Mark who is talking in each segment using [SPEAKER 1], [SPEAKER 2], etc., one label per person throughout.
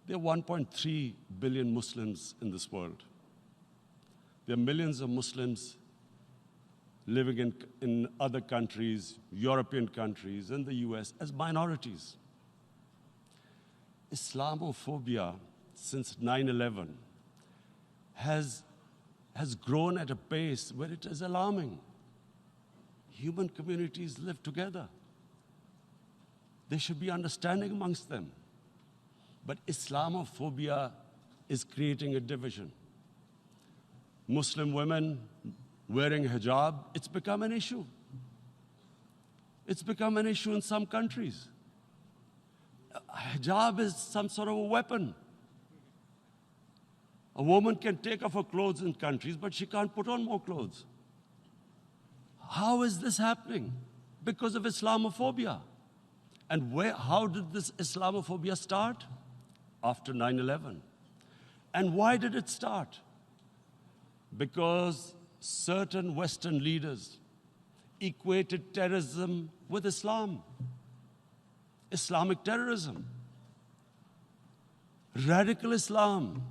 [SPEAKER 1] There are 1.3 billion Muslims in this world. There are millions of Muslims living in other countries, European countries, in the US, as minorities. Islamophobia, since 9/11, has grown at a pace where it is alarming. Human communities live together. There should be understanding amongst them. But Islamophobia is creating a division. Muslim women wearing hijab, it's become an issue. It's become an issue in some countries. Hijab is some sort of a weapon. A woman can take off her clothes in countries, but she can't put on more clothes. How is this happening? Because of Islamophobia. And how did this Islamophobia start? After 9/11. And why did it start? Because certain Western leaders equated terrorism with Islam. Islamic terrorism. Radical Islam.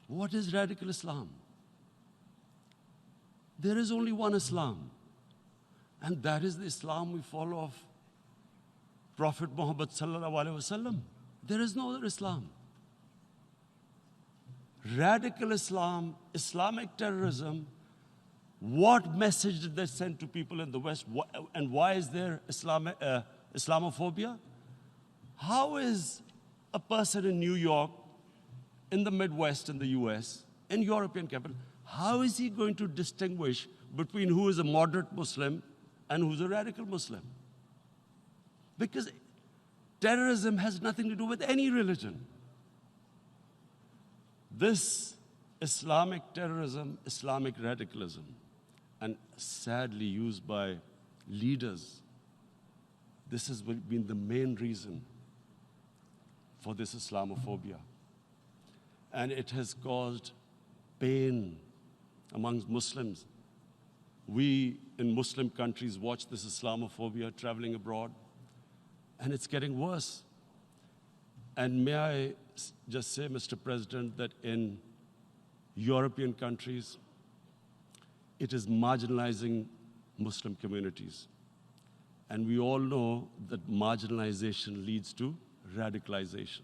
[SPEAKER 1] What is radical Islam? There is only one Islam, and that is the Islam we follow of Prophet Muhammad sallallahu alaihi wasallam. There is no other Islam. Radical Islam, Islamic terrorism, what message did they send to people in the West? And why is there Islamophobia? How is a person in New York, in the Midwest, in the US, in European capital, how is he going to distinguish between who is a moderate Muslim and who's a radical Muslim? Because terrorism has nothing to do with any religion. This Islamic terrorism, Islamic radicalism, and sadly used by leaders, this has been the main reason for this Islamophobia. And it has caused pain amongst Muslims. We in Muslim countries watch this Islamophobia traveling abroad, and it's getting worse. And may I just say, Mr. President, that in European countries, it is marginalizing Muslim communities. And we all know that marginalization leads to radicalization.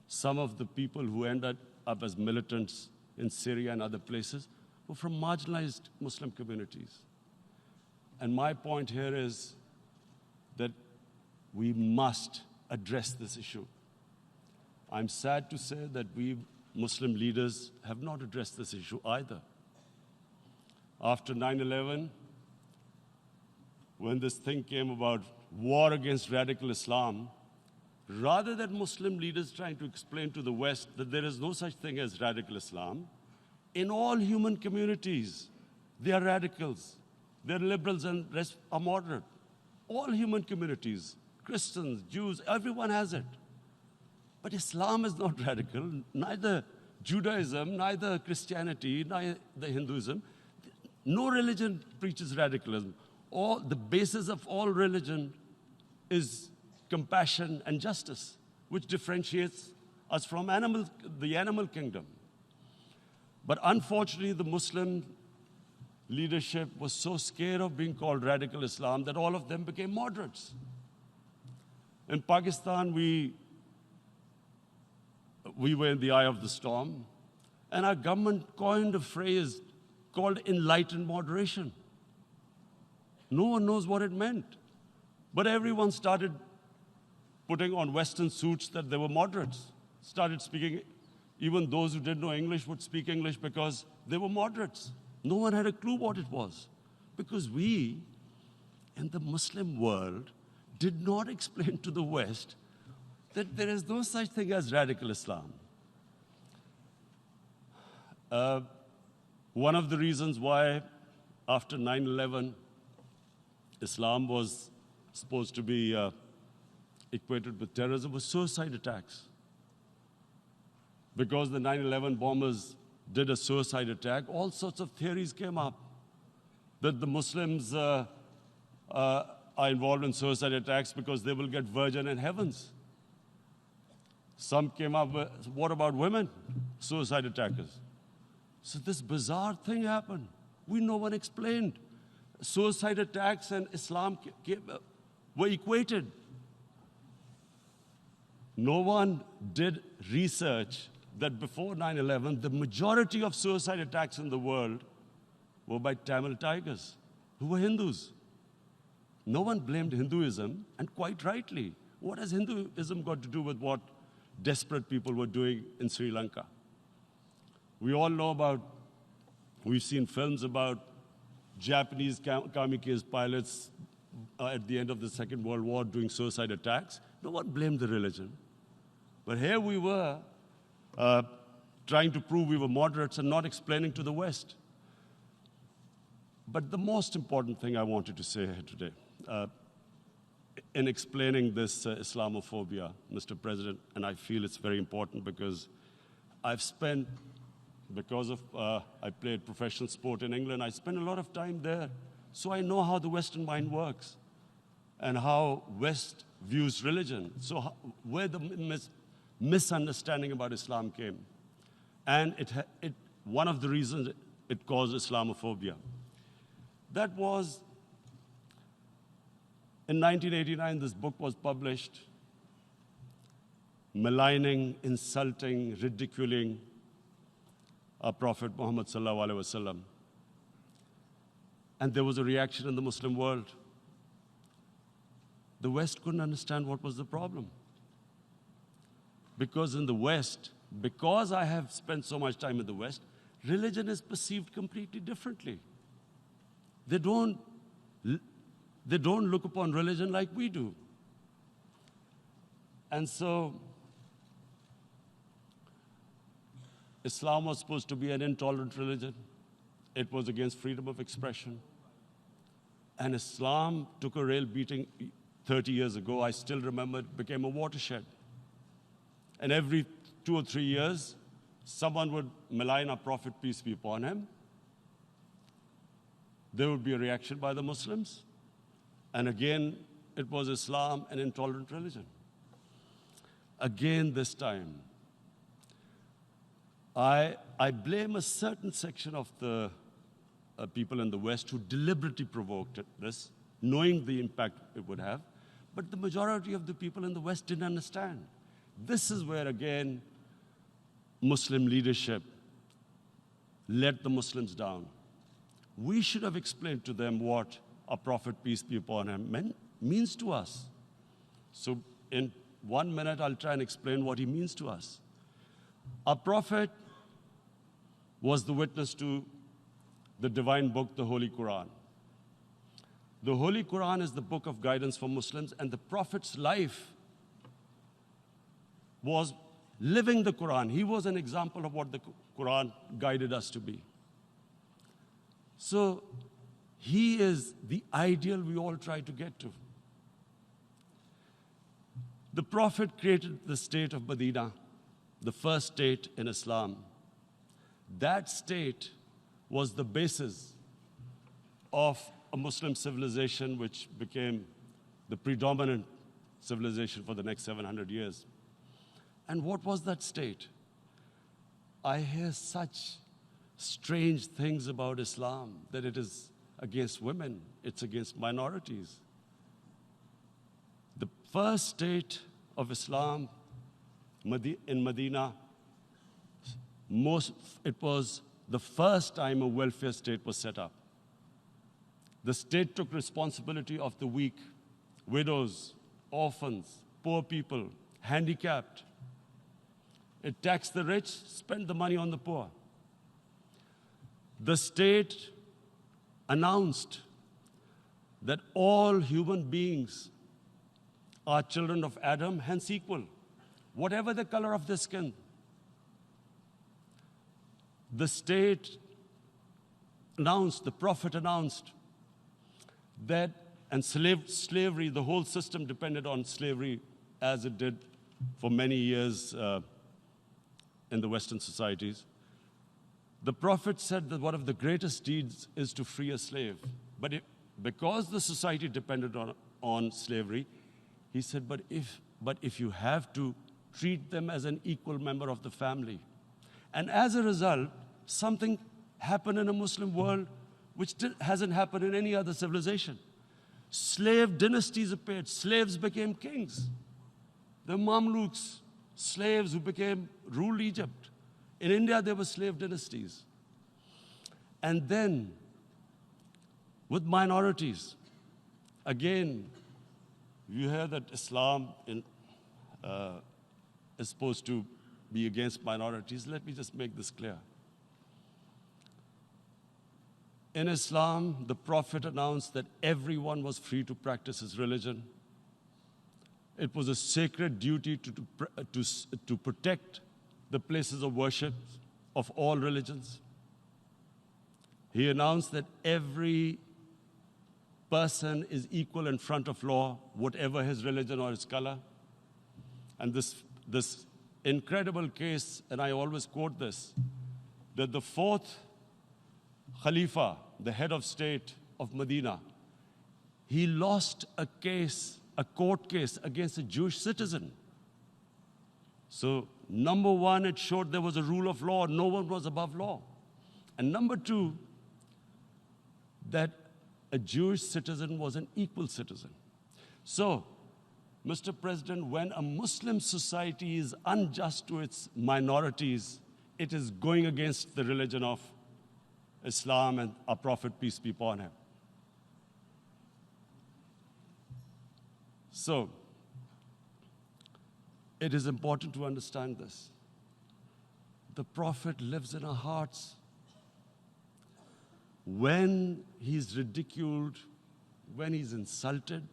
[SPEAKER 1] Some of the people who ended up as militants in Syria and other places were from marginalized Muslim communities. And my point here is that we must address this issue. I'm sad to say that we Muslim leaders have not addressed this issue either. After 9/11, when this thing came about war against radical Islam, rather than Muslim leaders trying to explain to the West that there is no such thing as radical Islam, in all human communities, they are radicals. They're liberals and rest are moderate. All human communities, Christians, Jews, everyone has it. But Islam is not radical, neither Judaism, neither Christianity, neither Hinduism. No religion preaches radicalism. The basis of all religion is compassion and justice, which differentiates us from the animal kingdom. But unfortunately, the Muslim leadership was so scared of being called radical Islam that all of them became moderates. In Pakistan, we were in the eye of the storm, and our government coined a phrase called enlightened moderation. No one knows what it meant, but everyone started putting on Western suits that they were moderates, started speaking. Even those who didn't know English would speak English because they were moderates. No one had a clue what it was, because we, in the Muslim world, did not explain to the West that there is no such thing as radical Islam. One of the reasons why, after 9/11, Islam was supposed to be equated with terrorism was suicide attacks. Because the 9/11 bombers did a suicide attack, all sorts of theories came up that the Muslims are involved in suicide attacks because they will get virgin in heavens. Some came up with, what about women? Suicide attackers. So this bizarre thing happened. No one explained. Suicide attacks and Islam were equated. No one did research that before 9/11, the majority of suicide attacks in the world were by Tamil Tigers, who were Hindus. No one blamed Hinduism, and quite rightly. What has Hinduism got to do with what desperate people were doing in Sri Lanka? We all know about, we've seen films about Japanese kamikaze pilots at the end of the Second World War doing suicide attacks. No one blamed the religion. But here we were trying to prove we were moderates and not explaining to the West. But the most important thing I wanted to say here today, in explaining this Islamophobia, Mr. President, and I feel it's very important because I've spent, because of I played professional sport in England, I spent a lot of time there. So I know how the Western mind works and how West views religion. So where the misunderstanding about Islam came. And one of the reasons it caused Islamophobia. That was, in 1989, this book was published, maligning, insulting, ridiculing our Prophet Muhammad sallallahu alaihi wasallam. And there was a reaction in the Muslim world. The West couldn't understand what was the problem. Because in the West, because I have spent so much time in the West, religion is perceived completely differently. They don't look upon religion like we do. And so, Islam was supposed to be an intolerant religion. It was against freedom of expression. And Islam took a real beating 30 years ago. I still remember it became a watershed. And every 2 or 3 years, someone would malign our Prophet, peace be upon him. There would be a reaction by the Muslims. And again, it was Islam, an intolerant religion. Again, this time, I blame a certain section of the people in the West who deliberately provoked this, knowing the impact it would have. But the majority of the people in the West didn't understand. This is where, again, Muslim leadership let the Muslims down. We should have explained to them what our Prophet, peace be upon him, means to us. So in 1 minute, I'll try and explain what he means to us. Our Prophet was the witness to the divine book, the Holy Quran. The Holy Quran is the book of guidance for Muslims, and the Prophet's life was living the Quran. He was an example of what the Quran guided us to be. So he is the ideal we all try to get to. The Prophet created the state of Medina, the first state in Islam. That state was the basis of a Muslim civilization which became the predominant civilization for the next 700 years. And what was that state? I hear such strange things about Islam, that it is against women, it's against minorities. The first state of Islam in Medina, it was the first time a welfare state was set up. The state took responsibility of the weak, widows, orphans, poor people, handicapped. It taxed the rich, spent the money on the poor. The state announced that all human beings are children of Adam, hence equal, whatever the color of their skin. The state announced, the Prophet announced that, and slavery, the whole system depended on slavery as it did for many years in the Western societies. The Prophet said that one of the greatest deeds is to free a slave. But because the society depended on slavery, he said, but if you have to treat them as an equal member of the family. And as a result, something happened in a Muslim world which hasn't happened in any other civilization. Slave dynasties appeared. Slaves became kings. The Mamluks, slaves who ruled Egypt. In India, there were slave dynasties. And then, with minorities, again, you hear that Islam is supposed to be against minorities. Let me just make this clear. In Islam, the Prophet announced that everyone was free to practice his religion. It was a sacred duty to protect the places of worship of all religions. He announced that every person is equal in front of law, whatever his religion or his color. And this incredible case, and I always quote this, that the fourth Khalifa, the head of state of Medina, he lost a court case against a Jewish citizen. So, number one, it showed there was a rule of law. No one was above law. And number two, that a Jewish citizen was an equal citizen. So, Mr. President, when a Muslim society is unjust to its minorities, it is going against the religion of Islam and our Prophet, peace be upon him. So, it is important to understand this. The Prophet lives in our hearts. When he's ridiculed, when he's insulted,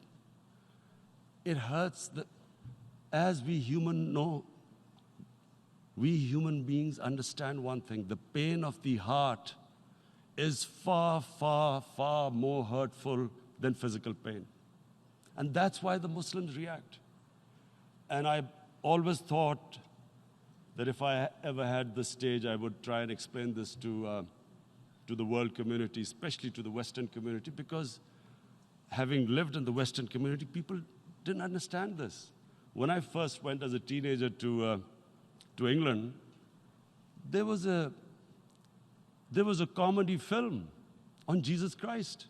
[SPEAKER 1] it hurts. As we human beings understand one thing: the pain of the heart is far, far, far more hurtful than physical pain. And that's why the Muslims react. And I always thought that if I ever had the stage, I would try and explain this to the world community, especially to the Western community, because having lived in the Western community, people didn't understand this. When I first went as a teenager to England, there was a comedy film on Jesus Christ.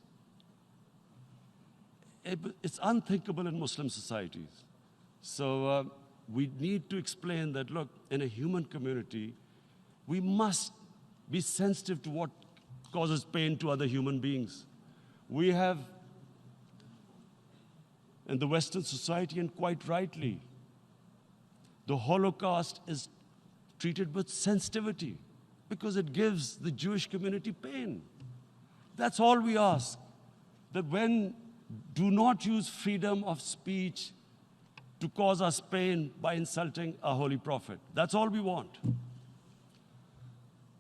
[SPEAKER 1] It's unthinkable in Muslim societies. So we need to explain that, look, in a human community, we must be sensitive to what causes pain to other human beings. We have, in the Western society, and quite rightly, the Holocaust is treated with sensitivity because it gives the Jewish community pain. That's all we ask. That do not use freedom of speech to cause us pain by insulting our Holy Prophet. That's all we want.